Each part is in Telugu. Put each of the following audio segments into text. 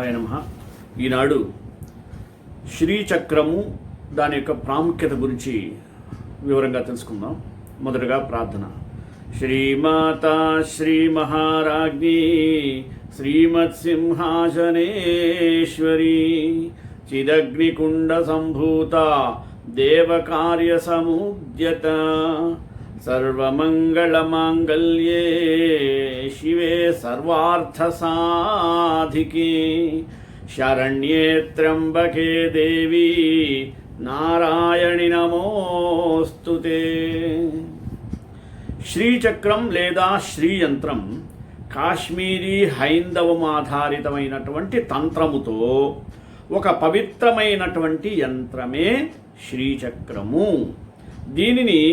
శ్రీమాధవాయ నమః. ఈనాడు శ్రీచక్రము దాని యొక్క ప్రాముఖ్యత గురించి వివరంగా తెలుసుకుందాం. మొదటగా ప్రార్థన. శ్రీమాతా శ్రీ మహారాజ్ఞి శ్రీమత్సింహాసనేశ్వరి చిదగ్నికుండ సంభూత దేవకార్య సముద్యత సర్వమంగళమాంగళ్యే శివే సర్వార్థసాధికే శరణ్యే త్ర్యంబకే దేవి నారాయణి నమోస్తుతే. శ్రీచక్రం లేదా శ్రీయంత్రం కాశ్మీరీ హైందవం ఆధారితమైనటువంటి తంత్రముతో ఒక పవిత్రమైనటువంటి యంత్రమే శ్రీచక్రము. దీనిని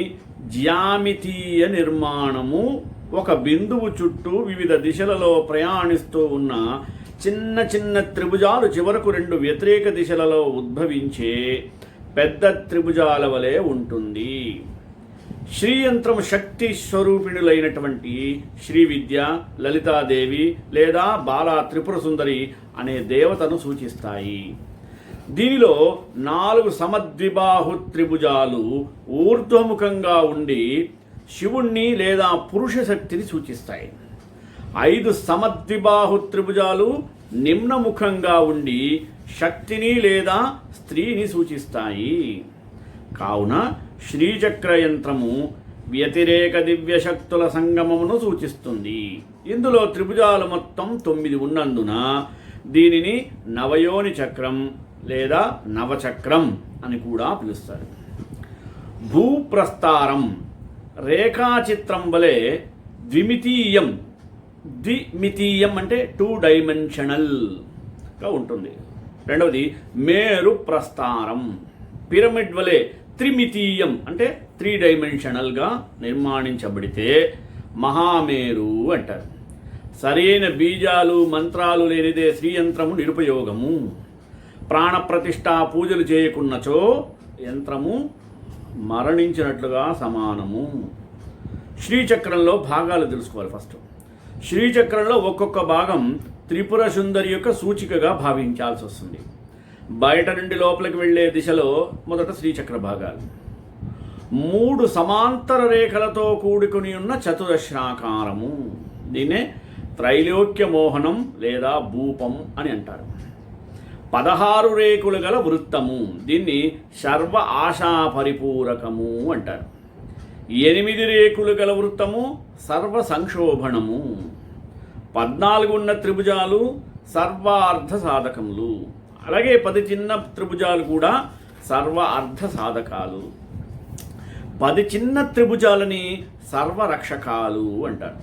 జ్యామితీయ నిర్మాణము, ఒక బిందువు చుట్టూ వివిధ దిశలలో ప్రయాణిస్తూ ఉన్న చిన్న చిన్న త్రిభుజాలు చివరకు రెండు వ్యతిరేక దిశలలో ఉద్భవించే పెద్ద త్రిభుజాల వలె ఉంటుంది. శ్రీయంత్రం శక్తి స్వరూపిణులైనటువంటి శ్రీ విద్య, లలితాదేవి లేదా బాలా త్రిపుర సుందరి అనే దేవతను సూచిస్తాయి. దీనిలో 4 సమద్విబాహు త్రిభుజాలు ఊర్ధ్వముఖంగా ఉండి శివుణ్ణి లేదా పురుష శక్తిని సూచిస్తాయి. 5 సమద్విబాహు త్రిభుజాలు నిమ్నముఖంగా ఉండి శక్తిని లేదా స్త్రీని సూచిస్తాయి. కావున శ్రీచక్ర యంత్రము వ్యతిరేక దివ్య శక్తుల సంగమమును సూచిస్తుంది. ఇందులో త్రిభుజాలు మొత్తం 9 ఉన్నందున దీనిని నవయోని చక్రం లేదా నవచక్రం అని కూడా పిలుస్తారు. భూప్రస్తారం రేఖాచిత్రం వలె ద్విమితీయం అంటే 2 డైమెన్షనల్గా ఉంటుంది. రెండవది మేరు ప్రస్తారం పిరమిడ్ వలె త్రిమితీయం అంటే 3 డైమెన్షనల్గా నిర్మాణించబడితే మహామేరు అంటారు. సరైన బీజాలు మంత్రాలు లేనిదే శ్రీయంత్రము నిరుపయోగము. ప్రాణప్రతిష్ఠ పూజలు చేయకున్నచో యంత్రము మరణించినట్లుగా సమానము. శ్రీచక్రంలో భాగాలు తెలుసుకోవాలి. ఫస్ట్ శ్రీచక్రంలో ఒక్కొక్క భాగం త్రిపుర సుందరి యొక్క సూచికగా భావించాల్సి వస్తుంది. బయట నుండి లోపలికి వెళ్ళే దిశలో మొదట శ్రీచక్ర భాగాలు 3 సమాంతర రేఖలతో కూడుకుని ఉన్న చతురశ్రాకారము. దీన్నే త్రైలోక్య మోహనం లేదా భూపం అని అంటారు. 16 రేకులు గల వృత్తము, దీన్ని సర్వ ఆశా పరిపూరకము అంటారు. 8 రేకులు గల వృత్తము సర్వ సంక్షోభణము. 14 ఉన్న త్రిభుజాలు సర్వార్థ సాధకములు. అలాగే 10 చిన్న త్రిభుజాలు కూడా సర్వ అర్థ సాధకాలు. 10 చిన్న త్రిభుజాలని సర్వరక్షకాలు అంటారు.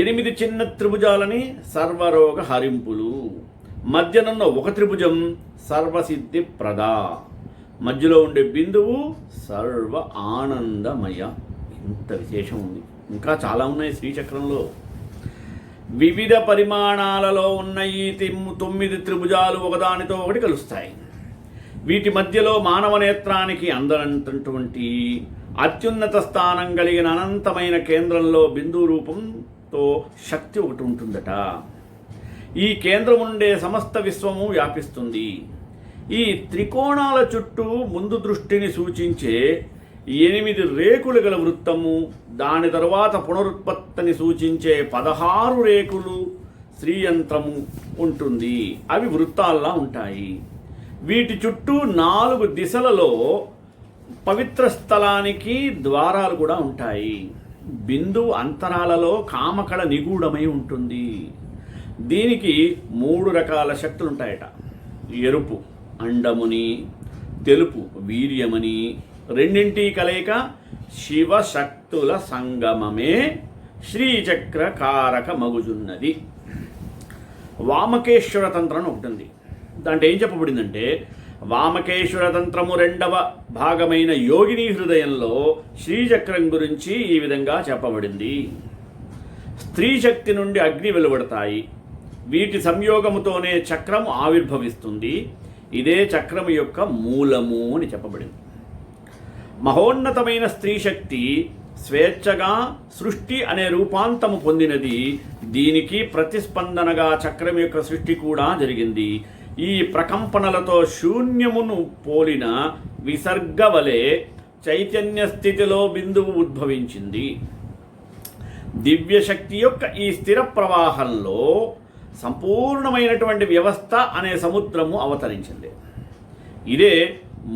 8 చిన్న త్రిభుజాలని సర్వరోగ హరింపులు. మధ్యనున్న ఒక త్రిభుజం సర్వసిద్ధి ప్రద. మధ్యలో ఉండే బిందువు సర్వ ఆనందమయ. ఇంత విశేషం ఉంది. ఇంకా చాలా ఉన్నాయి శ్రీచక్రంలో. వివిధ పరిమాణాలలో ఉన్న ఈ 9 త్రిభుజాలు ఒకదానితో ఒకటి కలుస్తాయి. వీటి మధ్యలో మానవ నేత్రానికి అందనంతటువంటి అత్యున్నత స్థానం కలిగిన అనంతమైన కేంద్రంలో బిందు రూపంతో శక్తి ఒకటి ఉంటుందట. ఈ కేంద్రం ఉండే సమస్త విశ్వము వ్యాపిస్తుంది. ఈ త్రికోణాల చుట్టూ ముందు దృష్టిని సూచించే 8 రేకులు గల వృత్తము, దాని తరువాత పునరుత్పత్తిని సూచించే 16 రేకులు శ్రీయంత్రము ఉంటుంది. అవి వృత్తాల్లా ఉంటాయి. వీటి చుట్టూ 4 దిశలలో పవిత్ర స్థలానికి ద్వారాలు కూడా ఉంటాయి. బిందువు అంతరాలలో కామకళ నిగూఢమై ఉంటుంది. దీనికి 3 రకాల శక్తులు ఉంటాయట. ఎరుపు అండముని, తెలుపు వీర్యమని, రెండింటి కలయిక శివశక్తుల సంగమమే శ్రీచక్ర కారక మగుజున్నది. వామకేశ్వర తంత్రం ఒకటి. దాంట్లో ఏం చెప్పబడిందంటే, వామకేశ్వర తంత్రము 2వ భాగమైన యోగిని హృదయంలో శ్రీచక్రం గురించి ఈ విధంగా చెప్పబడింది. స్త్రీ శక్తి నుండి అగ్ని వెలువడతాయి. వీటి సంయోగముతోనే చక్రము ఆవిర్భవిస్తుంది. ఇదే చక్రము యొక్క మూలము అని చెప్పబడింది. మహోన్నతమైన స్త్రీ శక్తి స్వేచ్ఛగా సృష్టి అనే రూపాంతము పొందినది. దీనికి ప్రతిస్పందనగా చక్రం యొక్క సృష్టి కూడా జరిగింది. ఈ ప్రకంపనలతో శూన్యమును పోలిన విసర్గ వలె చైతన్య స్థితిలో బిందువు ఉద్భవించింది. దివ్యశక్తి యొక్క ఈ స్థిర ప్రవాహంలో సంపూర్ణమైనటువంటి వ్యవస్థ అనే సముద్రము అవతరించింది. ఇదే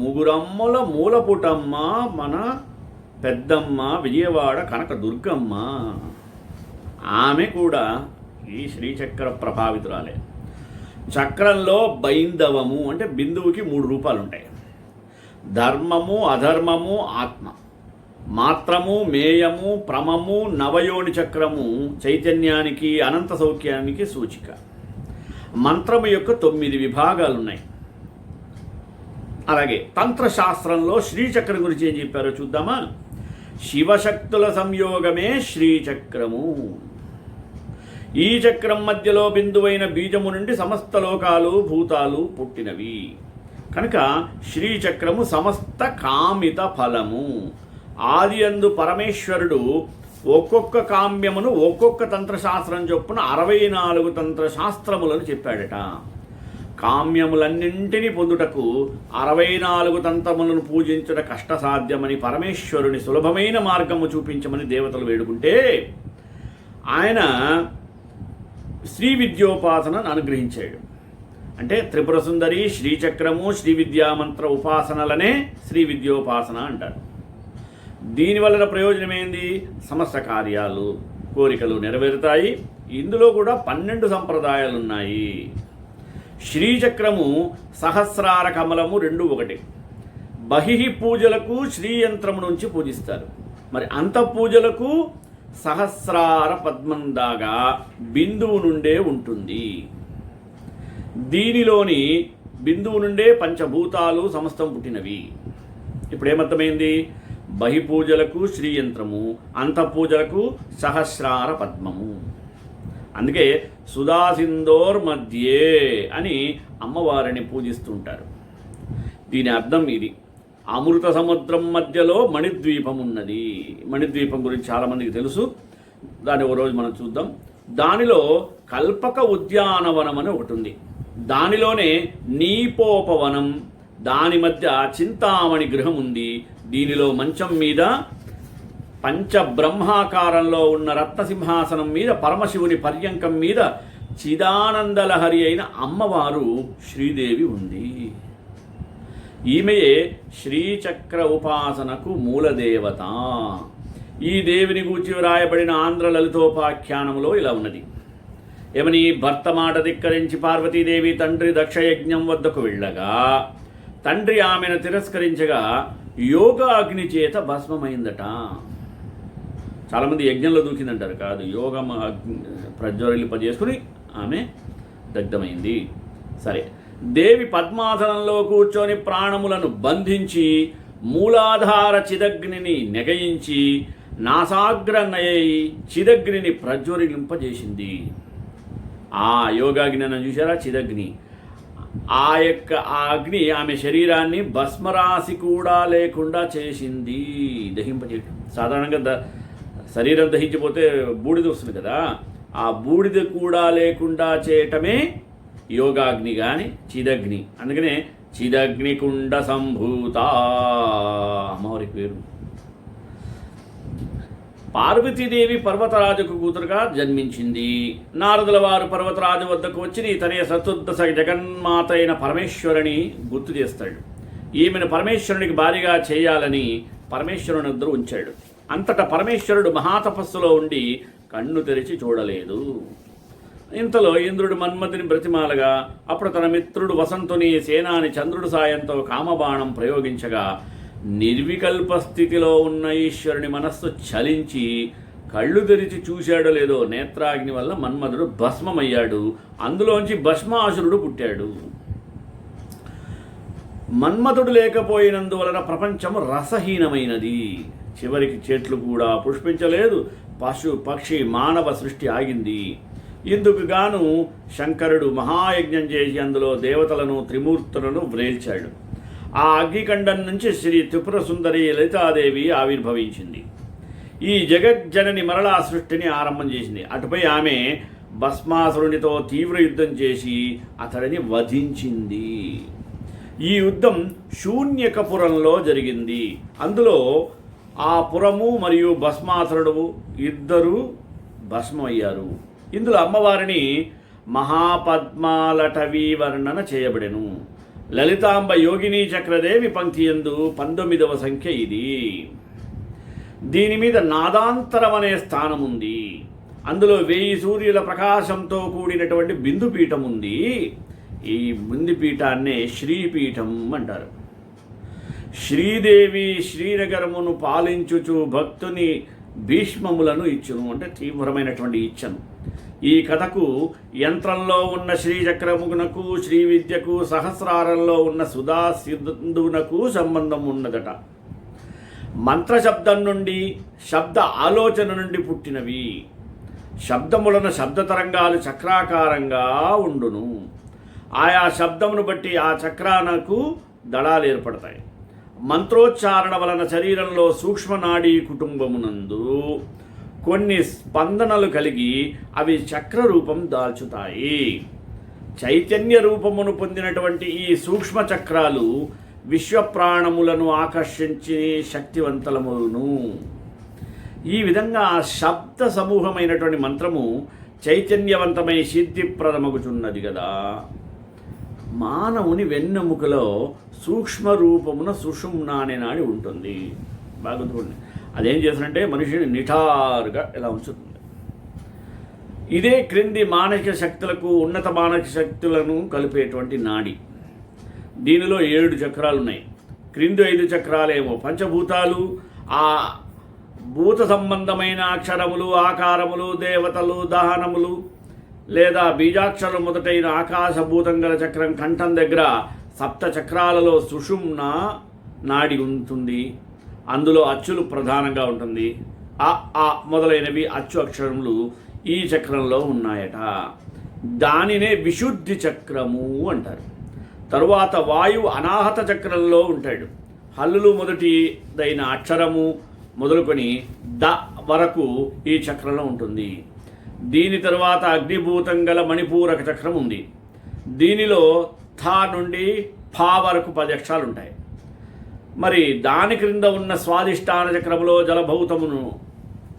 ముగురమ్మల మూలపుటమ్మ మన పెద్దమ్మ విజయవాడ కనక దుర్గమ్మ. ఆమె కూడా ఈ శ్రీచక్ర ప్రభావితురాలే. చక్రంలో బైందవము అంటే బిందువుకి 3 రూపాలు ఉంటాయి. ధర్మము, అధర్మము, ఆత్మ. మాత్రము, మేయము, ప్రమము, నవయోని చక్రము చైతన్యానికి, అనంత సౌఖ్యానికి సూచిక. మంత్రము యొక్క 9 విభాగాలు ఉన్నాయి. అలాగే తంత్రశాస్త్రంలో శ్రీచక్రం గురించి ఏం చెప్పారో చూద్దామా. శివశక్తుల సంయోగమే శ్రీచక్రము. ఈ చక్రం మధ్యలో బిందువైన బీజము నుండి సమస్త లోకాలు భూతాలు పుట్టినవి కనుక శ్రీచక్రము సమస్త కామిత ఫలము. ఆది అందు పరమేశ్వరుడు ఒక్కొక్క కామ్యమును ఒక్కొక్క తంత్రశాస్త్రం చొప్పున 64 తంత్రశాస్త్రములను చెప్పాడట. కామ్యములన్నింటినీ పొందుటకు 64 తంత్రములను పూజించట కష్టసాధ్యమని పరమేశ్వరుని సులభమైన మార్గము చూపించమని దేవతలు వేడుకుంటే ఆయన శ్రీ విద్యోపాసనను అనుగ్రహించాడు. అంటే త్రిపుర సుందరి, శ్రీచక్రము, శ్రీ విద్యామంత్ర ఉపాసనలనే శ్రీ విద్యోపాసన అంటారు. దీనివలన ప్రయోజనం ఏంది? సమస్త కార్యాలు, కోరికలు నెరవేరుతాయి. ఇందులో కూడా 12 సంప్రదాయాలు ఉన్నాయి. శ్రీచక్రము సహస్రార కమలము 2 ఒకటి. బహిహి పూజలకు శ్రీయంత్రము నుంచి పూజిస్తారు. మరి అంత పూజలకు సహస్రార పద్మందాగా బిందువు నుండే ఉంటుంది. దీనిలోని బిందువు నుండే పంచభూతాలు సమస్తం పుట్టినవి. ఇప్పుడు ఏమర్థమైంది? బహిపూజలకు శ్రీయంత్రము, అంతఃపూజలకు సహస్రార పద్మము. అందుకే సుధాసింధోర్ మధ్యే అని అమ్మవారిని పూజిస్తుంటారు. దీని అర్థం ఇది. అమృత సముద్రం మధ్యలో మణిద్వీపం ఉన్నది. మణిద్వీపం గురించి చాలామందికి తెలుసు. దాన్ని ఒక రోజు మనం చూద్దాం. దానిలో కల్పక ఉద్యానవనం అని ఒకటి ఉంది. దానిలోనే నీపోపవనం, దాని మధ్య చింతామణి గృహం ఉంది. దీనిలో మంచం మీద పంచబ్రహ్మాకారంలో ఉన్న రత్నసింహాసనం మీద పరమశివుని పర్యంకం మీద చిదానందలహరి అయిన అమ్మవారు శ్రీదేవి ఉంది. ఈమెయే శ్రీచక్ర ఉపాసనకు మూలదేవత. ఈ దేవిని గూర్చి వ్రాయబడిన ఆంధ్ర లలితోపాఖ్యానంలో ఇలా ఉన్నది. ఏమని? భర్త మాట ధిక్కరించి పార్వతీదేవి తండ్రి దక్షయజ్ఞం వద్దకు వెళ్ళగా తండ్రి ఆమెను తిరస్కరించగా యోగ అగ్ని చేత భస్మమైందట. చాలామంది యజ్ఞంలో దూకిందంటారు. కాదు, యోగం ప్రజ్వలింపజేసుకుని ఆమె దగ్ధమైంది. సరే, దేవి పద్మాసనంలో కూర్చొని ప్రాణములను బంధించి మూలాధార చిదగ్నిని నెగయించి నాసాగ్రనయై చిదగ్నిని ప్రజ్వలింపజేసింది. ఆ యోగాగ్ని అని చూసారా? చిదగ్ని. ఆ అగ్ని ఆమె శరీరాన్ని భస్మరాశి కూడా లేకుండా చేసింది. దహింపజేయటం. సాధారణంగా శరీరం దహించిపోతే బూడిద వస్తుంది కదా, ఆ బూడిద కూడా లేకుండా చేయటమే యోగాగ్ని కానీ చిదగ్ని. అందుకనే చిదగ్నికుండ సంభూత అమ్మవారి పేరు. పార్వతీదేవి పర్వతరాజుకు కూతురుగా జన్మించింది. నారదుల వారు పర్వతరాజు వద్దకు వచ్చి తనే చతుర్దశ జగన్మాత అయిన పరమేశ్వరుని గుర్తు చేస్తాడు. ఈమెను పరమేశ్వరునికి భార్యగా చేయాలని పరమేశ్వరుని వద్ద ఉంచాడు. అంతటా పరమేశ్వరుడు మహాతపస్సులో ఉండి కన్ను తెరిచి చూడలేదు. ఇంతలో ఇంద్రుడు మన్మథుని బ్రతిమాలగా అప్పుడు తన మిత్రుడు వసంతుని సేనాని చంద్రుడు సాయంతో కామబాణం ప్రయోగించగా నిర్వికల్ప స్థితిలో ఉన్న ఈశ్వరుని మనస్సు చలించి కళ్ళు తెరిచి చూశాడో లేదో నేత్రాగ్ని వల్ల మన్మధుడు భస్మమయ్యాడు. అందులోంచి భస్మాసురుడు పుట్టాడు. మన్మథుడు లేకపోయినందువలన ప్రపంచము రసహీనమైనది. చివరికి చెట్లు కూడా పుష్పించలేదు. పశు పక్షి మానవ సృష్టి ఆగింది. ఇందుకు గాను శంకరుడు మహాయజ్ఞం చేసి అందులో దేవతలను త్రిమూర్తులను వ్రేల్చాడు. ఆ అగ్నికండం నుంచి శ్రీ త్రిపుర సుందరి లలితాదేవి ఆవిర్భవించింది. ఈ జగజ్జనని మరలా సృష్టిని ఆరంభం చేసింది. అటుపై ఆమె భస్మాసురునితో తీవ్ర యుద్ధం చేసి అతడిని వధించింది. ఈ యుద్ధం శూన్యకపురంలో జరిగింది. అందులో ఆ పురము మరియు భస్మాసురుడు ఇద్దరు భస్మయ్యారు. ఇందులో అమ్మవారిని మహాపద్మాలటవీ వర్ణన చేయబడెను. లలితాంబ యోగిని చక్రదేవి పంక్తియందు 19వ సంఖ్య ఇది. దీని మీద నాదాంతరం అనే స్థానం ఉంది. అందులో 1000 సూర్యుల ప్రకాశంతో కూడినటువంటి బిందుపీఠం ఉంది. ఈ బిందుపీఠాన్నే శ్రీపీఠం అంటారు. శ్రీదేవి శ్రీనగరమును పాలించుచు భక్తుని భీష్మములను ఇచ్చును, అంటే తీవ్రమైనటువంటి ఇచ్చను. ఈ కథకు యంత్రంలో ఉన్న శ్రీచక్రమునకు శ్రీ విద్యకు సహస్రారంలో ఉన్న సుధా సింధునకు సంబంధం ఉన్నదట. మంత్రశబ్దం నుండి శబ్ద ఆలోచన నుండి పుట్టినవి. శబ్దములను శబ్ద తరంగాలు చక్రాకారంగా ఉండును. ఆయా శబ్దమును బట్టి ఆ చక్రానకు దళాలు ఏర్పడతాయి. మంత్రోచ్చారణ వలన శరీరంలో సూక్ష్మనాడీ కుటుంబమునందు కొన్ని స్పందనలు కలిగి అవి చక్ర రూపం దాల్చుతాయి. చైతన్య రూపమును పొందినటువంటి ఈ సూక్ష్మ చక్రాలు విశ్వప్రాణములను ఆకర్షించి శక్తివంతములను. ఈ విధంగా శబ్ద సమూహమైనటువంటి మంత్రము చైతన్యవంతమై సిద్ధిప్రదమగుచున్నది కదా. మానవుని వెన్నెముకలో సూక్ష్మ రూపమున సుషుమ్న అనే నాడి ఉంటుంది. బాగా గుర్తుకోండి. అదేం చేస్తుందంటే మనిషిని నిఠారుగా ఇలా ఉంచుతుంది. ఇదే క్రింది మానసిక శక్తులకు ఉన్నత మానసిక శక్తులను కలిపేటువంటి నాడి. దీనిలో 7 చక్రాలు ఉన్నాయి. క్రింది 5 చక్రాలేమో పంచభూతాలు, ఆ భూత సంబంధమైన అక్షరములు, ఆకారములు, దేవతలు, దహనములు లేదా బీజాక్షరం మొదటైన ఆకాశభూతం గల చక్రం కంఠం దగ్గర 7 చక్రాలలో సుషుమ్న నాడి ఉంటుంది. అందులో అచ్చులు ప్రధానంగా ఉంటుంది. ఆ మొదలైనవి అచ్చు అక్షరములు ఈ చక్రంలో ఉన్నాయట. దానినే విశుద్ధి చక్రము అంటారు. తరువాత వాయువు అనాహత చక్రంలో ఉంటాడు. హల్లులు మొదటిదైన అక్షరము మొదలుకొని ద వరకు ఈ చక్రంలో ఉంటుంది. దీని తరువాత అగ్నిభూతం గల మణిపూరక చక్రం ఉంది. దీనిలో థ నుండి ఫా వరకు 10 అక్షరాలు ఉంటాయి. మరి దాని క్రింద ఉన్న స్వాదిష్టాన చక్రములో జలభౌతమును,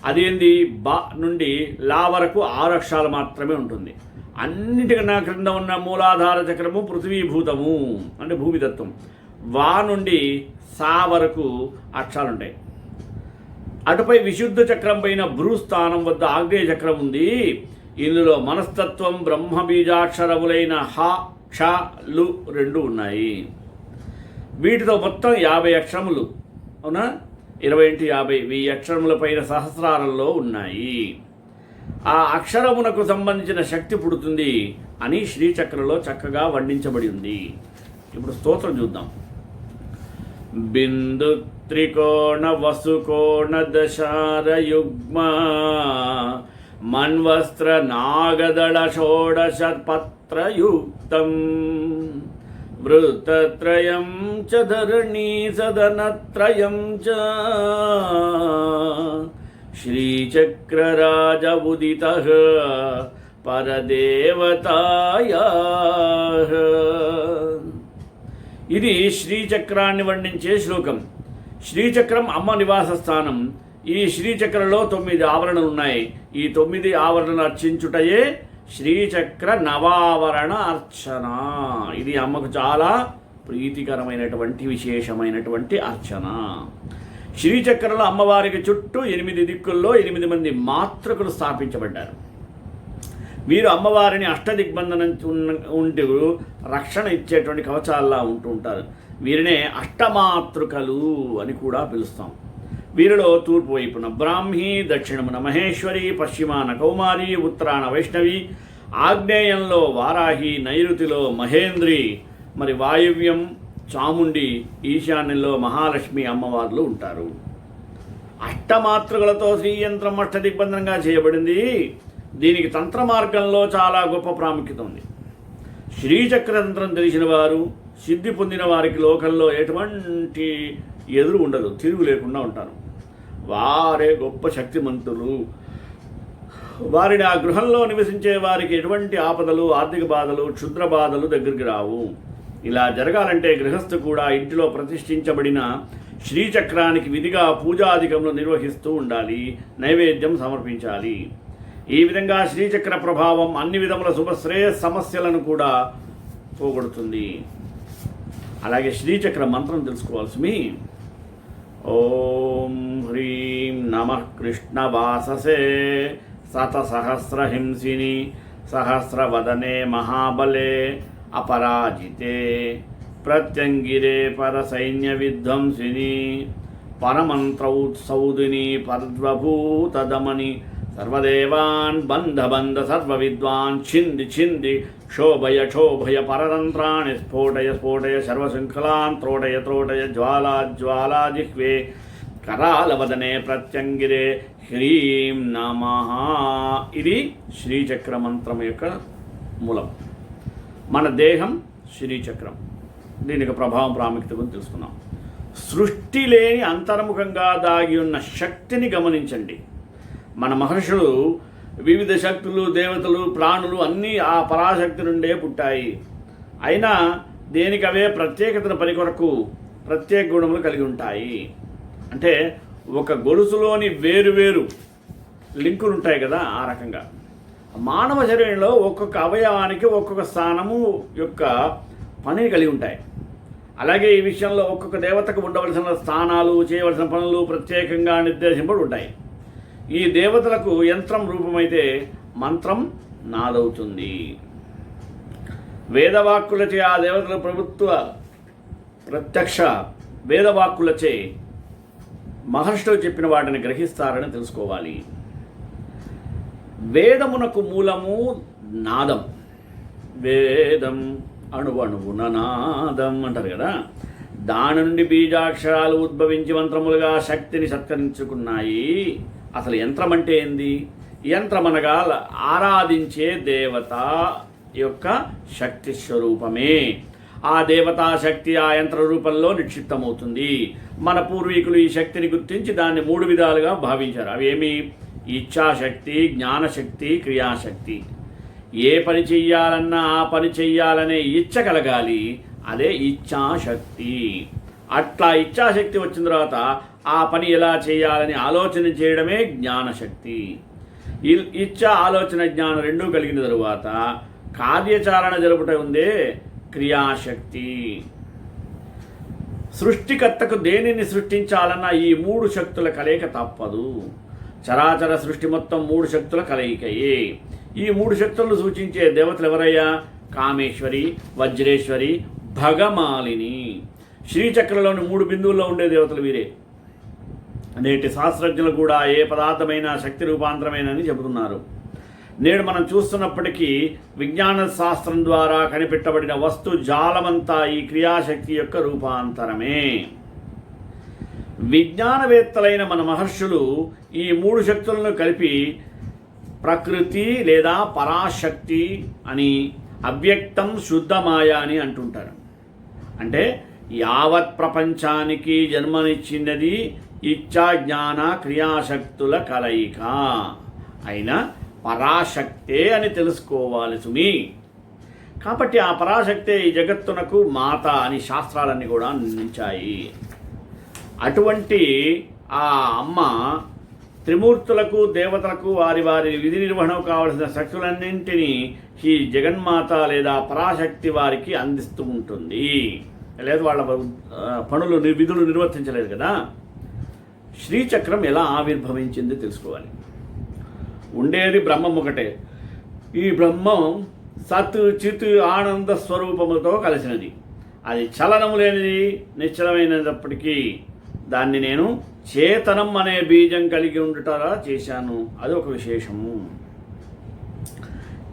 అదేంది బ నుండి లా వరకు 6 అక్షరాలు మాత్రమే ఉంటుంది. అన్నిటికన్నా క్రింద ఉన్న మూలాధార చక్రము పృథ్వీభూతము, అంటే భూమితత్వం. వా నుండి సా వరకు అక్షరాలు ఉంటాయి. అటుపై విశుద్ధ చక్రం పైన భ్రూస్థానం వద్ద ఆగ్నేయ చక్రం ఉంది. ఇందులో మనస్తత్వం బ్రహ్మ బీజాక్షరములైన హ క్ష లు 2 ఉన్నాయి. వీటితో మొత్తం 50 అక్షరములు, అవునా, 20 × 50 1000 అక్షరముల పైన సహస్రారంలో ఉన్నాయి. ఆ అక్షరమునకు సంబంధించిన శక్తి పుడుతుంది అని శ్రీచక్రంలో చక్కగా వర్ణించబడి ఉంది. ఇప్పుడు స్తోత్రం చూద్దాం. బిందు త్రికోణ వసుకోణ దశార యుగ్మ మన్వస్త్ర నాగదళ షోడశ పత్రయుక్తం వృత్తత్రయం చ ధరణీ సదనత్రయం చ శ్రీచక్రరాజ ఉదితః పరదేవతాయాః. ఇది శ్రీచక్రాన్ని వర్ణించే శ్లోకం. శ్రీచక్రం అమ్మ నివాస స్థానం. ఈ శ్రీచక్రంలో 9 ఆవరణలు ఉన్నాయి. ఈ 9 ఆవరణలు అర్చించుటయే శ్రీచక్ర నవావరణ అర్చన. ఇది అమ్మకు చాలా ప్రీతికరమైనటువంటి విశేషమైనటువంటి అర్చన. శ్రీచక్రంలో అమ్మవారికి చుట్టూ 8 దిక్కుల్లో 8 మంది మాతృకులు స్థాపించబడ్డారు. వీరు అమ్మవారిని అష్టదిగ్బంధనం ఉంటూ రక్షణ ఇచ్చేటువంటి కవచాల్లా ఉంటూ ఉంటారు. వీరినే అష్టమాతృకలు అని కూడా పిలుస్తాం. వీరిలో తూర్పు వైపున బ్రాహ్మి, దక్షిణమున మహేశ్వరి, పశ్చిమాన కౌమారి, ఉత్తరాన వైష్ణవి, ఆగ్నేయంలో వారాహి, నైరుతిలో మహేంద్రి, మరి వాయువ్యం చాముండి, ఈశాన్యంలో మహాలక్ష్మి అమ్మవార్లు ఉంటారు. అష్టమాతృకలతో శ్రీయంత్రం అష్టదిగ్బంధనంగా చేయబడింది. దీనికి తంత్ర మార్గంలో చాలా గొప్ప ప్రాముఖ్యత ఉంది. శ్రీచక్రతంత్రం తెలిసిన వారు, సిద్ధి పొందిన వారికి లోకంలో ఎటువంటి ఎదురు ఉండదు, తిరుగు లేకుండా ఉంటారు. వారే గొప్ప శక్తిమంతులు. వారిని ఆ గృహంలో నివసించే వారికి ఎటువంటి ఆపదలు, ఆర్థిక బాధలు, క్షుద్ర బాధలు దగ్గరికి రావు. ఇలా జరగాలంటే గృహస్థు కూడా ఇంటిలో ప్రతిష్ఠించబడిన శ్రీచక్రానికి విధిగా పూజాధికములు నిర్వహిస్తూ ఉండాలి, నైవేద్యం సమర్పించాలి. ఈ విధంగా శ్రీచక్ర ప్రభావం అన్ని విధముల శుభశ్రేయ సమస్యలను కూడా పోగొడుతుంది. అలాగే శ్రీచక్ర మంత్రం తెలుసుకోవాల్సి. ఓం హ్రీం నమః కృష్ణవాససే శతసహస్రహింసిని సహస్రవదనే మహాబలే అపరాజితే ప్రత్యంగిరే పరసైన్య విధ్వంసిని పరమంత్రౌత్సౌదిని పర్వభూతదమని సర్వదేవాన్ బంధ సర్వ విద్వాన్ ఛింది ఛింది క్షోభయ క్షోభయ పరతంత్రాణి స్ఫోటయ స్ఫోటయ సర్వశృంఖలాన్ త్రోటయ త్రోటయ జ్వాలా జిహ్వే కరాలవదనే ప్రత్యంగిరే హ్రీం నమః. ఇది శ్రీచక్ర మంత్రం యొక్క మూలం. మన దేహం శ్రీచక్రం. దీనికి ప్రభావం ప్రాముఖ్యత గురించి తెలుసుకున్నాం. సృష్టి లేని అంతర్ముఖంగా దాగి ఉన్న శక్తిని గమనించండి. మన మహర్షులు వివిధ శక్తులు, దేవతలు, ప్రాణులు అన్నీ ఆ పరాశక్తి నుండే పుట్టాయి. అయినా దేనికి అవే ప్రత్యేకతను పనికొరకు ప్రత్యేక గుణములు కలిగి ఉంటాయి. అంటే ఒక గొలుసులోని వేరు లింకులు ఉంటాయి కదా, ఆ రకంగా మానవ శరీరంలో ఒక్కొక్క అవయవానికి ఒక్కొక్క స్థానము యొక్క పనిని కలిగి ఉంటాయి. అలాగే ఈ విషయంలో ఒక్కొక్క దేవతకు ఉండవలసిన స్థానాలు, చేయవలసిన పనులు ప్రత్యేకంగా నిర్దేశింపబడి ఉంటాయి. ఈ దేవతలకు యంత్రం రూపమైతే మంత్రం నాదవుతుంది. వేదవాక్కులచే ఆ దేవతల ప్రభుత్వ ప్రత్యక్ష వేదవాక్కులచే మహర్షులు చెప్పిన వాటిని గ్రహిస్తారని తెలుసుకోవాలి. వేదమునకు మూలము నాదం. వేదం అణువణువున నాదం అంటారు కదా. దాని నుండి బీజాక్షరాలు ఉద్భవించి మంత్రములుగా శక్తిని సత్కరించుకున్నాయి. అసలు యంత్రం అంటే ఏంది? యంత్రం అనగా ఆరాధించే దేవత యొక్క శక్తి స్వరూపమే. ఆ దేవతా శక్తి ఆ యంత్ర రూపంలో నిక్షిప్తమవుతుంది. మన పూర్వీకులు ఈ శక్తిని గుర్తించి దాన్ని 3 విధాలుగా భావించారు. అవి ఏమి? ఇచ్ఛాశక్తి, జ్ఞానశక్తి, క్రియాశక్తి. ఏ పని చెయ్యాలన్నా ఆ పని చెయ్యాలనే ఇచ్చ కలగాలి, అదే ఇచ్ఛాశక్తి. అట్లా ఇచ్ఛాశక్తి వచ్చిన తర్వాత ఆ పని ఎలా చేయాలని ఆలోచన చేయడమే జ్ఞానశక్తి. ఇచ్చ, ఆలోచన, జ్ఞానం రెండూ కలిగిన తరువాత కార్యాచరణ జరుపుట ఉందే క్రియాశక్తి. సృష్టికర్తకు దేనిని సృష్టించాలన్నా ఈ 3 శక్తుల కలయిక తప్పదు. చరాచర సృష్టి మొత్తం 3 శక్తుల కలయికయే. ఈ 3 శక్తులను సూచించే దేవతలు ఎవరయ్యా? కామేశ్వరి, వజ్రేశ్వరి, భగమాలిని. శ్రీచక్రంలోని 3 బిందువుల్లో ఉండే దేవతలు వీరే. నేటి శాస్త్రజ్ఞులు కూడా ఏ పదార్థమైనా శక్తి రూపాంతరమేనని చెబుతున్నారు. నేడు మనం చూస్తున్నప్పటికీ విజ్ఞాన శాస్త్రం ద్వారా కనిపెట్టబడిన వస్తు జాలమంతా ఈ క్రియాశక్తి యొక్క రూపాంతరమే. విజ్ఞానవేత్తలైన మన మహర్షులు ఈ 3 శక్తులను కలిపి ప్రకృతి లేదా పరాశక్తి అని, అవ్యక్తం, శుద్ధమాయ అని అంటుంటారు. అంటే యావత్ ప్రపంచానికి జన్మనిచ్చినది ఇచ్చా, జ్ఞాన, క్రియాశక్తుల కలయిక అయిన పరాశక్తే అని తెలుసుకోవాలి సుమి. కాబట్టి ఆ పరాశక్తే ఈ జగత్తునకు మాత అని శాస్త్రాలన్నీ కూడా అందించాయి. అటువంటి ఆ అమ్మ త్రిమూర్తులకు, దేవతలకు వారి వారి విధి నిర్వహణకు కావలసిన శక్తులన్నింటినీ ఈ జగన్మాత లేదా పరాశక్తి వారికి అందిస్తూ ఉంటుంది. లేదు వాళ్ళ పనులు, విధులు నిర్వర్తించలేదు కదా. శ్రీచక్రం ఎలా ఆవిర్భవించింది తెలుసుకోవాలి. ఉండేది బ్రహ్మం ఒకటే. ఈ బ్రహ్మం సత్, చిత్, ఆనంద స్వరూపములతో కలిసినది. అది చలనము లేనిది, నిశ్చలమైనప్పటికీ దాన్ని నేను చేతనం అనే బీజం కలిగి ఉండుటలా చేశాను. అది ఒక విశేషము.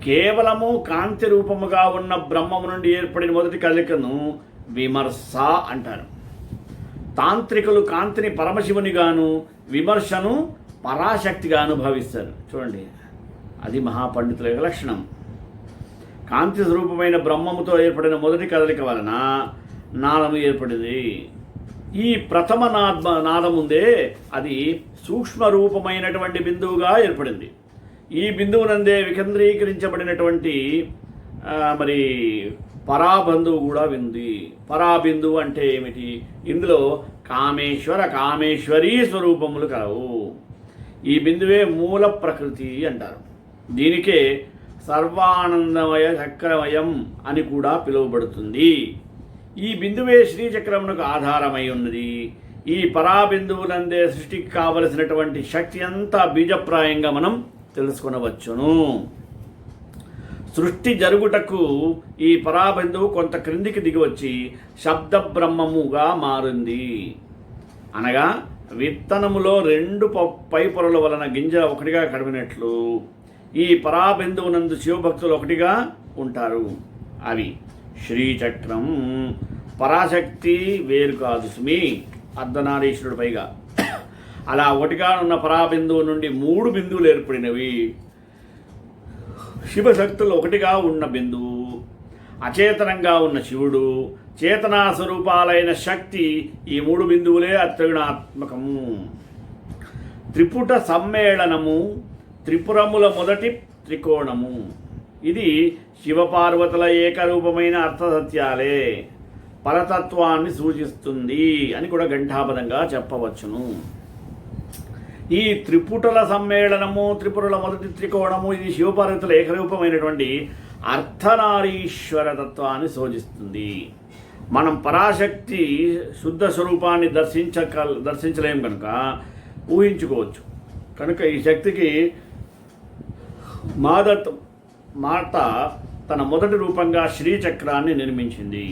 కేవలము కాంతి రూపముగా ఉన్న బ్రహ్మము నుండి ఏర్పడిన మొదటి కదలికను విమర్శ అంటారు. తాంత్రికులు కాంతిని పరమశివునిగాను, విమర్శను పరాశక్తిగాను భావిస్తారు. చూడండి, అది మహాపండితుల యొక్క లక్షణం. కాంతి స్వరూపమైన బ్రహ్మముతో ఏర్పడిన మొదటి కదలిక వలన నాదము ఏర్పడింది. ఈ ప్రథమ నాదం ఉందే అది సూక్ష్మ రూపమైనటువంటి బిందువుగా ఏర్పడింది. ఈ బిందువునందే వికేంద్రీకరించబడినటువంటి మరి పరాబంధువు కూడా ఉంది. పరాబిందువు అంటే ఏమిటి? ఇందులో కామేశ్వరీ స్వరూపములు కలవు. ఈ బిందువే మూల ప్రకృతి అంటారు. దీనికే సర్వానందమయ చక్రమయం అని కూడా పిలువబడుతుంది. ఈ బిందువే శ్రీచక్రమునకు ఆధారమై ఉన్నది. ఈ పరాబిందువులందే సృష్టికి కావలసినటువంటి శక్తి అంతా బీజప్రాయంగా మనం తెలుసుకొనవచ్చును. సృష్టి జరుగుటకు ఈ పరాబిందువు కొంత క్రిందికి దిగివచ్చి శబ్ద బ్రహ్మముగా మారింది. అనగా విత్తనములో రెండు పై పొరల వలన గింజ ఒకటిగా కడిపినట్లు ఈ పరాబిందువునందు శివభక్తులు ఒకటిగా ఉంటారు. అవి శ్రీచక్రం. పరాశక్తి వేరు కాదు సుమి, అర్ధనారీశ్వరుడు పైగా. అలా ఒకటిగా ఉన్న పరాబిందువు నుండి 3 బిందువులు ఏర్పడినవి. శివశక్తులు ఒకటిగా ఉన్న బిందువు, అచేతనంగా ఉన్న శివుడు, చేతనా స్వరూపాలైన శక్తి, ఈ 3 బిందువులే అత్రిగుణాత్మకము. త్రిపుట సమ్మేళనము, త్రిపురముల మొదటి త్రికోణము. ఇది శివపార్వతుల ఏకరూపమైన అర్థసత్యాలే, పరతత్వాన్ని సూచిస్తుంది అని కూడా ఘంటాపదంగా చెప్పవచ్చును. ఈ త్రిపుటల సమ్మేళనము, త్రిపురుల మొదటి త్రికోణము, ఇది శివపార్వతుల ఏకరూపమైనటువంటి అర్ధనారీశ్వర తత్వాన్ని సూచిస్తుంది. మనం పరాశక్తి శుద్ధ స్వరూపాన్ని దర్శించలేం కనుక ఊహించుకోవచ్చు. కనుక ఈ శక్తికి మాత తన మొదటి రూపంగా శ్రీచక్రాన్ని నిర్మించింది.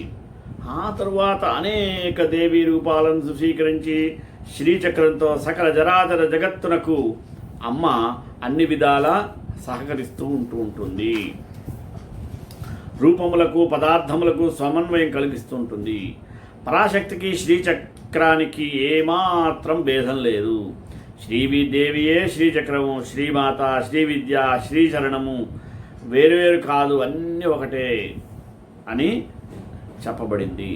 ఆ తరువాత అనేక దేవీ రూపాలను స్వీకరించి శ్రీచక్రంతో సకల జరాచర జగత్తునకు అమ్మ అన్ని విధాలా సహకరిస్తూ ఉంటుంది. రూపములకు పదార్థములకు సమన్వయం కలిగిస్తూ ఉంటుంది. పరాశక్తికి శ్రీచక్రానికి ఏమాత్రం భేదం లేదు. శ్రీదేవియే శ్రీచక్రము, శ్రీమాత, శ్రీవిద్య, శ్రీచరణము వేరువేరు కాదు, అన్నీ ఒకటే అని చెప్పబడింది.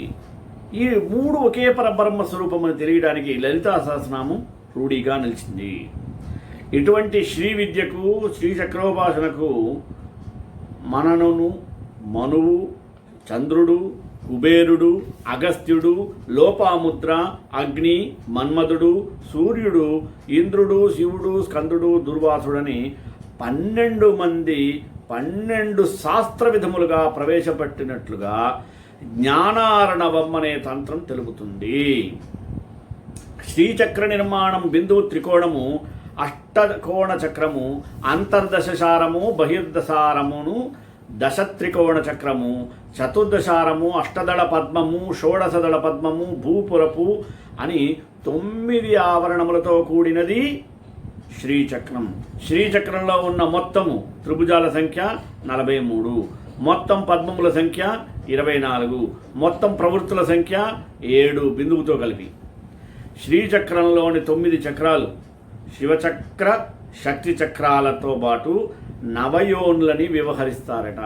ఈ 3 ఒకే పరబ్రహ్మ స్వరూపమని తెలియడానికి లలితా సహస్రనామం రూఢిగా నిలిచింది. ఇటువంటి శ్రీ విద్యకు, శ్రీచక్రోపాసనకు మననును, మనువు, చంద్రుడు, కుబేరుడు, అగస్త్యుడు, లోపాముద్ర, అగ్ని, మన్మధుడు, సూర్యుడు, ఇంద్రుడు, శివుడు, స్కందుడు, దుర్వాసుడని 12 మంది 12 శాస్త్ర విధములుగా ప్రవేశపెట్టినట్లుగా జ్ఞానారణవం అనే తంత్రం తెలుపుతుంది. శ్రీచక్ర నిర్మాణం బిందువు త్రికోణము, అష్టకోణ చక్రము, అంతర్దశారము, బహిర్దశారమును, దశత్రికోణ చక్రము, చతుర్దశారము, అష్టదళ పద్మము, షోడశదళ పద్మము, భూపురపు అని 9 ఆవరణములతో కూడినది శ్రీచక్రం. శ్రీచక్రంలో ఉన్న మొత్తము త్రిభుజాల సంఖ్య 43, మొత్తం పద్మముల సంఖ్య 24, మొత్తం ప్రవృత్తుల సంఖ్య 7 బిందువుతో కలిపి. శ్రీచక్రంలోని 9 చక్రాలు శివచక్ర, శక్తి చక్రాలతో పాటు నవయోన్లని వ్యవహరిస్తారట.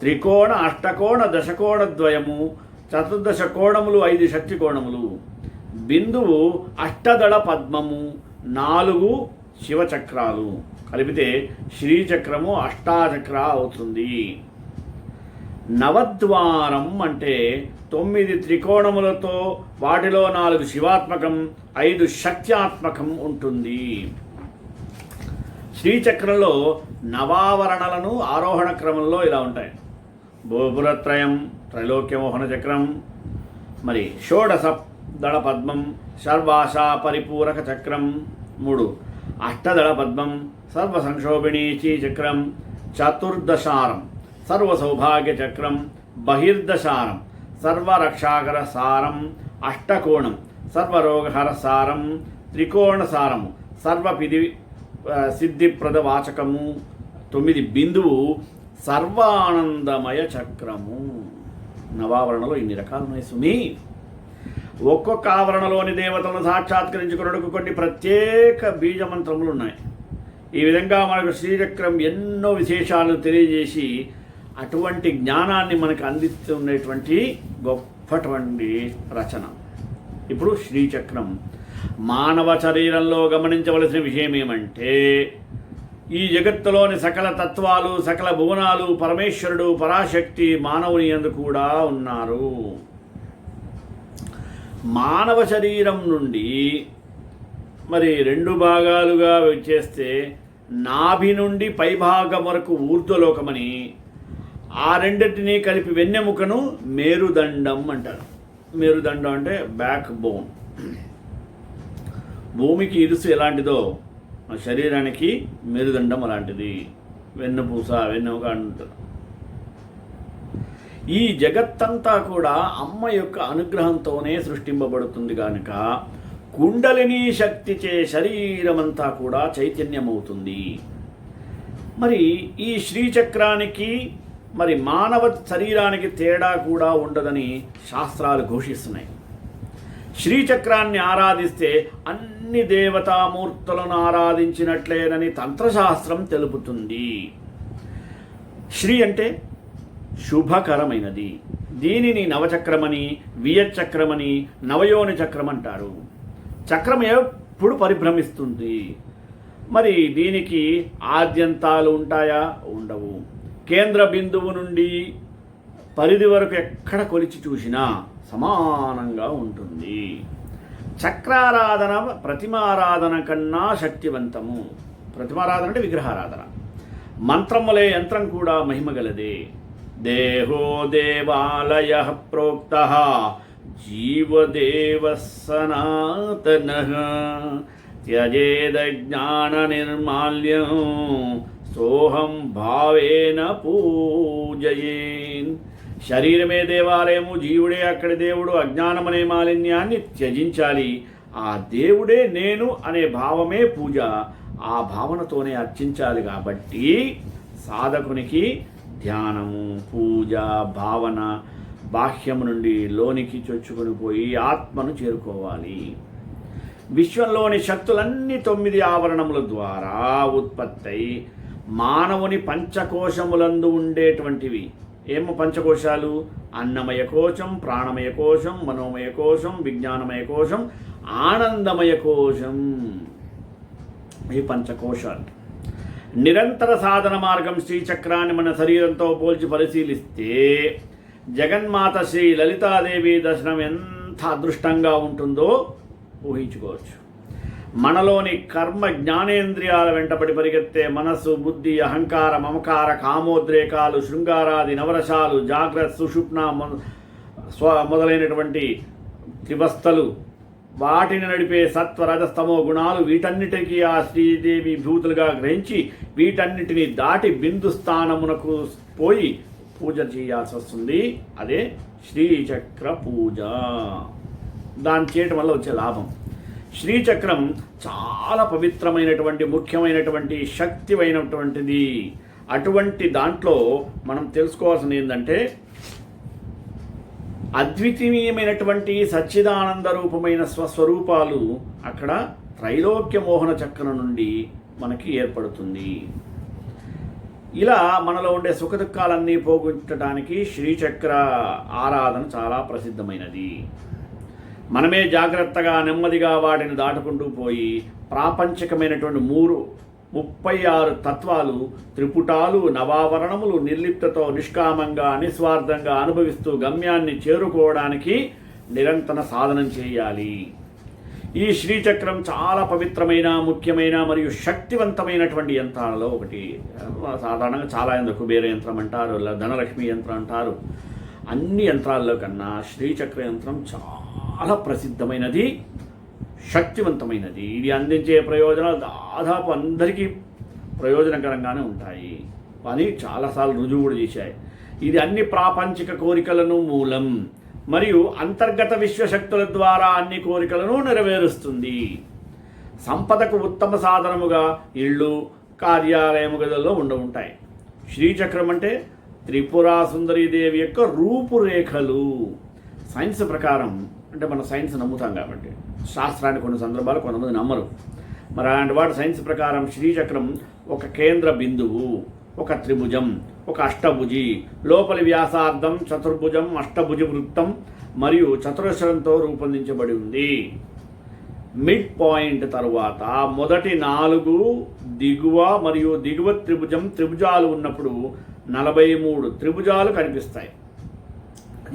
త్రికోణ, అష్టకోణ, దశకోణ ద్వయము, చతుర్దశ కోణములు, 5 శక్తి కోణములు. బిందువు అష్టదళ పద్మము, 4 శివచక్రాలు కలిపితే శ్రీచక్రము అష్టాచక్ర అవుతుంది. నవద్వారం అంటే 9 త్రికోణములతో వాటిలో 4 శివాత్మకం, 5 శక్త్యాత్మకం ఉంటుంది. శ్రీచక్రంలో నవావరణలను ఆరోహణ క్రమంలో ఇలా ఉంటాయి. గోపురత్రయం, త్రైలోక్యమోహన చక్రం, మరి షోడశ దళ పద్మం, సర్వాశా పరిపూరక చక్రం 3, అష్టదళ పద్మం, సర్వసంక్షోభిణీ చక్రం, చతుర్దశారం, సర్వసౌభాగ్య చక్రం, బహిర్దశారం, సర్వరక్షాకర సారం, అష్టకోణం, సర్వరోగహర సారం, త్రికోణసారము, సర్వపిది సిద్ధిప్రద వాచకము, 9 బిందువు సర్వానందమయ చక్రము. నవావరణలో ఇన్ని రకాలు ఉన్నాయి సుమి. ఒక్కొక్క ఆవరణలోని దేవతలను సాక్షాత్కరించుకున్నకు కొన్ని ప్రత్యేక బీజమంత్రములు ఉన్నాయి. ఈ విధంగా మనకు శ్రీచక్రం ఎన్నో విశేషాలను తెలియజేసి అటువంటి జ్ఞానాన్ని మనకు అందిస్తున్నటువంటి గొప్పటువంటి రచన. ఇప్పుడు శ్రీచక్రం మానవ శరీరంలో గమనించవలసిన విషయం ఏమంటే, ఈ జగత్తులోని సకల తత్వాలు, సకల భువనాలు, పరమేశ్వరుడు, పరాశక్తి మానవుని యందు కూడా ఉన్నారు. మానవ శరీరం నుండి మరి 2 భాగాలుగా చేస్తే నాభి నుండి పైభాగం వరకు ఊర్ధ్వలోకమని, ఆ రెండింటినీ కలిపి వెన్నెముకను మేరుదండం అంటారు. మేరుదండం అంటే బ్యాక్ బోన్. భూమికి ఇరుసు ఎలాంటిదో శరీరానికి మేరుదండం అలాంటిది. వెన్నుపూస, వెన్నెముక అంటారు. ఈ జగత్తంతా కూడా అమ్మ యొక్క అనుగ్రహంతోనే సృష్టింపబడుతుంది కనుక కుండలిని శక్తిచే శరీరమంతా కూడా చైతన్యమవుతుంది. మరి ఈ శ్రీచక్రానికి మరి మానవ శరీరానికి తేడా కూడా ఉండదని శాస్త్రాలు ఘోషిస్తున్నాయి. శ్రీచక్రాన్ని ఆరాధిస్తే అన్ని దేవతామూర్తులను ఆరాధించినట్లేనని తంత్రశాస్త్రం తెలుపుతుంది. శ్రీ అంటే శుభకరమైనది. దీనిని నవచక్రమని, వియచక్రమని, నవయోని చక్రం అంటారు. చక్రం ఎప్పుడు పరిభ్రమిస్తుంది. మరి దీనికి ఆద్యంతాలు ఉంటాయా? ఉండవు. కేంద్ర బిందువు నుండి పరిధి వరకు ఎక్కడ కొలిచి చూసినా సమానంగా ఉంటుంది. చక్రారాధన ప్రతిమారాధన కన్నా శక్తివంతము. ప్రతిమారాధన అంటే విగ్రహారాధన. మంత్రములే యంత్రం కూడా మహిమగలదే. దేహో దేవాలయ ప్రోక్త జీవదేవ సనాతన త్యజేద జ్ఞాన నిర్మాల్యం సోహం భావేన పూజయేన్. శరీరమే దేవాలయము, జీవుడే అక్కడి దేవుడు. అజ్ఞానమనే మాలిన్యాన్ని త్యజించాలి. ఆ దేవుడే నేను అనే భావమే పూజ. ఆ భావనతోనే అర్చించాలి. కాబట్టి సాధకునికి ధ్యానము, పూజ, భావన బాహ్యము నుండి లోనికి చొచ్చుకొని పోయి ఆత్మను చేరుకోవాలి. విశ్వంలోని శక్తులన్నీ 9 ఆవరణముల ద్వారా ఉత్పత్తై మానవుని పంచకోశములందు ఉండేటువంటివి. ఏమో పంచకోశాలు? అన్నమయ కోశం, ప్రాణమయ కోశం, మనోమయ కోశం, విజ్ఞానమయ కోశం, ఆనందమయ కోశం. ఈ పంచకోశాలు. నిరంతర సాధన మార్గం శ్రీచక్రాన్ని మన శరీరంతో పోల్చి పరిశీలిస్తే జగన్మాత శ్రీ లలితాదేవి దర్శనం ఎంత అదృష్టంగా ఉంటుందో ఊహించుకోవచ్చు. మనలోని కర్మ జ్ఞానేంద్రియాల వెంటబడి పరిగెత్తే మనస్సు, బుద్ధి, అహంకార, మమకార, కామోద్రేకాలు, శృంగారాది నవరసాలు, జాగ్రత్త, సుషుప్న మొదలైనటువంటి త్రివస్థలు, వాటిని నడిపే సత్వ రజస్తమో గుణాలు, వీటన్నిటికీ ఆ శ్రీదేవి భూతులుగా గ్రహించి వీటన్నిటిని దాటి బిందు స్థానమునకు పోయి పూజ చేయాల్సి వస్తుంది. అదే శ్రీచక్ర పూజ. దాన్ని చేయటం వల్ల వచ్చే లాభం. శ్రీచక్రం చాలా పవిత్రమైనటువంటి, ముఖ్యమైనటువంటి, శక్తివైనటువంటిది. అటువంటి దాంట్లో మనం తెలుసుకోవాల్సింది ఏంటంటే, అద్వితీయమైనటువంటి సచ్చిదానంద రూపమైన స్వస్వరూపాలు అక్కడ త్రైలోక్య మోహన చక్రం నుండి మనకి ఏర్పడుతుంది. ఇలా మనలో ఉండే సుఖదుఖాలన్నీ పోగొట్టడానికి శ్రీచక్ర ఆరాధన చాలా ప్రసిద్ధమైనది. మనమే జాగ్రత్తగా నెమ్మదిగా వాటిని దాటుకుంటూ పోయి ప్రాపంచికమైనటువంటి 36 తత్వాలు, త్రిపుటాలు, నవావరణములు నిర్లిప్తతో నిష్కామంగా, నిస్వార్థంగా అనుభవిస్తూ గమ్యాన్ని చేరుకోవడానికి నిరంతర సాధనం చేయాలి. ఈ శ్రీచక్రం చాలా పవిత్రమైన, ముఖ్యమైన మరియు శక్తివంతమైనటువంటి యంత్రాలలో ఒకటి. సాధారణంగా చాలా కుబేర యంత్రం అంటారు, ధనలక్ష్మి యంత్రం అంటారు. అన్ని యంత్రాల్లో కన్నా శ్రీచక్ర యంత్రం చాలా ప్రసిద్ధమైనది, శక్తివంతమైనది. ఇది అందించే ప్రయోజనాలు దాదాపు అందరికీ ప్రయోజనకరంగానే ఉంటాయి అని చాలాసార్లు రుజువు కూడా చేశాయి. ఇది అన్ని ప్రాపంచిక కోరికలను మూలం మరియు అంతర్గత విశ్వశక్తుల ద్వారా అన్ని కోరికలను నెరవేరుస్తుంది. సంపదకు ఉత్తమ సాధనముగా ఇళ్ళు, కార్యాలయము గదుల్లో ఉంటాయి. శ్రీచక్రం అంటే త్రిపురా సుందరీదేవి యొక్క రూపురేఖలు. సైన్స్ ప్రకారం, అంటే మనం సైన్స్ నమ్ముతాం కాబట్టి, శాస్త్రాన్ని కొన్ని సందర్భాలు కొంతమంది నమ్మరు. మరి అలాంటి వాటి సైన్స్ ప్రకారం శ్రీచక్రం ఒక కేంద్ర బిందువు, ఒక త్రిభుజం, ఒక అష్టభుజి, లోపలి వ్యాసార్థం చతుర్భుజం, అష్టభుజ వృత్తం, మరియు చతురస్రంతో రూపొందించబడి ఉంది. మిడ్ పాయింట్ తరువాత మొదటి 4 దిగువ మరియు దిగువ త్రిభుజాలు ఉన్నప్పుడు 43 త్రిభుజాలు కనిపిస్తాయి.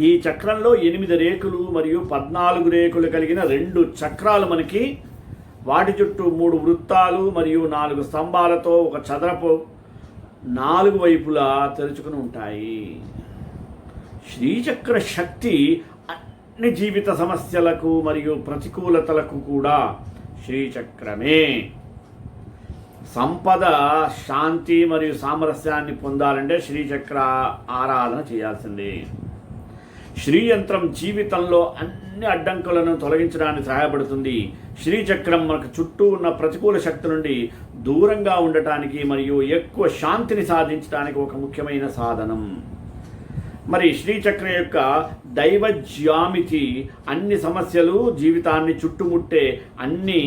ఈ చక్రంలో 8 రేకులు మరియు 14 రేకులు కలిగిన 2 చక్రాలు మనకి, వాటి చుట్టూ 3 వృత్తాలు మరియు 4 స్తంభాలతో ఒక చదరపు 4 వైపులా తెరుచుకుని ఉంటాయి. శ్రీచక్ర శక్తి అన్ని జీవిత సమస్యలకు మరియు ప్రతికూలతలకు కూడా శ్రీచక్రమే. సంపద, శాంతి మరియు సామరస్యాన్ని పొందాలంటే శ్రీచక్ర ఆరాధన చేయాల్సిందే. శ్రీయంత్రం జీవితంలో అన్ని అడ్డంకులను తొలగించడానికి సహాయపడుతుంది. శ్రీచక్రం మనకు చుట్టూ ఉన్న ప్రతికూల శక్తి నుండి దూరంగా ఉండటానికి మరియు ఎక్కువ శాంతిని సాధించడానికి ఒక ముఖ్యమైన సాధనం. మరి శ్రీచక్రం యొక్క దైవ జ్యామితి అన్ని సమస్యలు, జీవితాన్ని చుట్టుముట్టే అన్ని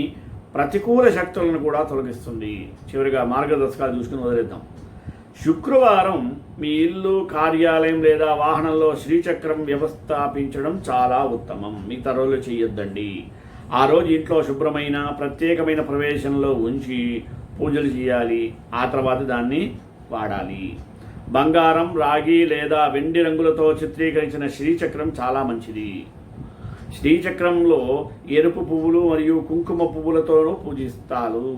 ప్రతికూల శక్తులను కూడా తొలగిస్తుంది. చివరిగా మార్గదర్శకాలు చూసుకుని వదిలేద్దాం. శుక్రవారం మీ ఇల్లు, కార్యాలయం లేదా వాహనంలో శ్రీచక్రం వ్యవస్థాపించడం చాలా ఉత్తమం. మిగతా రోజులు చేయొద్దండి. ఆ రోజు ఇంట్లో శుభ్రమైన ప్రత్యేకమైన ప్రవేశంలో ఉంచి పూజలు చేయాలి. ఆ తర్వాత దాన్ని వాడాలి. బంగారం, రాగి లేదా వెండి రంగులతో చిత్రీకరించిన శ్రీచక్రం చాలా మంచిది. శ్రీచక్రంలో ఎరుపు పువ్వులు మరియు కుంకుమ పువ్వులతోనూ పూజిస్తారు.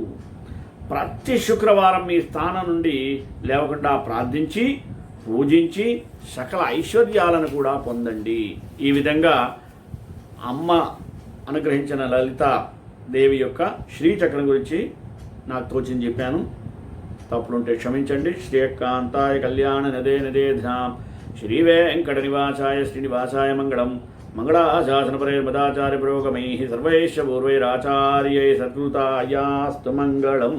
ప్రతి శుక్రవారం మీ స్థానం నుండి లేవకుండా ప్రార్థించి పూజించి సకల ఐశ్వర్యాలను కూడా పొందండి. ఈ విధంగా అమ్మ అనుగ్రహించిన లలిత దేవి యొక్క శ్రీచక్రం గురించి నాకు తోచింది చెప్పాను. తప్పులుంటే క్షమించండి. శ్రీకాంతాయ కళ్యాణ నదే నదేధాం శ్రీ వెంకట నివాసాయ శ్రీనివాసాయ మంగళం. మంగళాశాసనపరే మదాచార్య పురోగమై సర్వైశ్వ పూర్వైరాచార్యై సత్కృతాయాస్తు మంగళం.